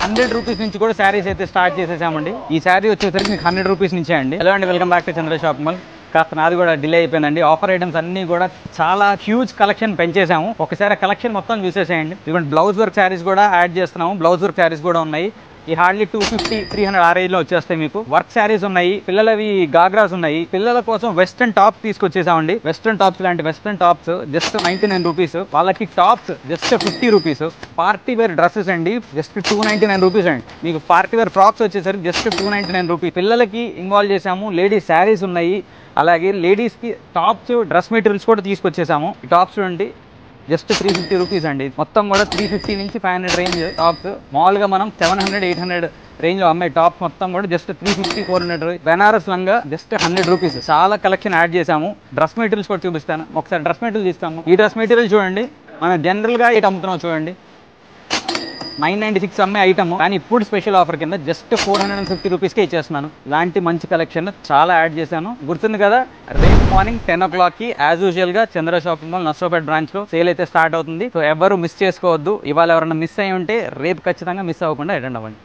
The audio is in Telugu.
100 రూపీస్ నుంచి కూడా శారీస్ అయితే స్టార్ట్ చేసేసామండి. ఈ శారీ వచ్చేసరికి మీకు 100 రూపీస్ నుంచే అండి. హలో అండి, welcome back to Chandra shopping mall. కాస్త నాది కూడా డిలే అయిపోయిందండి. ఆఫర్ ఐటమ్స్ అన్ని కూడా చాలా హ్యూజ్ కలెక్షన్ పెంచేసాము. ఒకసారి కలెక్షన్ మొత్తం చూసేసేయండి. ఇదిగోండి బ్లౌజ్ వర్క్ శారీస్ కూడా యాడ్ చేస్తున్నాము. బ్లౌజ్ వర్క్ శారీస్ కూడా ఉన్నాయి. ఈ హార్డ్లీ 250-300 ఆ రేంజ్ లో వచ్చేస్తాయి మీకు. వర్క్ శారీస్ ఉన్నాయి, పిల్లలవి గాగ్రాస్ ఉన్నాయి. పిల్లల కోసం వెస్ట్రన్ టాప్స్ తీసుకొచ్చేసామండి. వెస్ట్రన్ టాప్స్ లాంటి వెస్ట్రన్ టాప్స్ జస్ట్ 99 రూపీస్. వాళ్ళకి tops just 50 rupees. Party wear dresses అండి జస్ట్ 299 రూపీస్ అండి. మీకు పార్టీ వేర్ ఫ్రాక్స్ వచ్చేసరికి జస్ట్ 299 రూపీస్. పిల్లలకి ఇన్వాల్వ్ చేసాము. లేడీస్ శారీస్ ఉన్నాయి, అలాగే లేడీస్కి టాప్స్ డ్రెస్ మెటీరియల్స్ కూడా తీసుకొచ్చేసాము. ఈ టాప్స్ చూడండి జస్ట్ 350 రూపీస్ అండి. మొత్తం కూడా 350 నుంచి 500 రేంజ్ టాప్స్. మామూలుగా మనం 700-800 రేంజ్లో అమ్మాయి టాప్స్ మొత్తం కూడా జస్ట్ 350-400. బెనారస్ లంగా జస్ట్ 100 రూపీస్. చాలా కలెక్షన్ యాడ్ చేసాము. డ్రెస్ మెటీరియల్స్ కూడా చూపిస్తాను. ఒకసారి డ్రెస్ మెటీరియల్ ఇస్తాము. ఈ డ్రెస్ మెటీరియల్ చూడండి, మనం జనరల్గా ఇటు అమ్ముతున్నాం చూడండి 996 అమ్మే ఐటమ్, కానీ ఇప్పుడు స్పెషల్ ఆఫర్ కింద జస్ట్ 450 రూపీస్కే ఇచ్చేస్తున్నాను. ఇలాంటి మంచి కలెక్షన్ చాలా యాడ్ చేశాను. గుర్తుంది కదా, రేపు మార్నింగ్ 10 o'clockకి యాజ్ యూజువల్గా చంద్ర షాపింగ్ మాల్ నర్సరావుపేట బ్రాంచ్లో సేల్ అయితే స్టార్ట్ అవుతుంది. సో ఎవరు మిస్ చేసుకోవద్దు. ఇవాళ ఎవరైనా మిస్ అయ్యి ఉంటే రేపు ఖచ్చితంగా మిస్ అవ్వకుండా అటెండ్ అవ్వండి.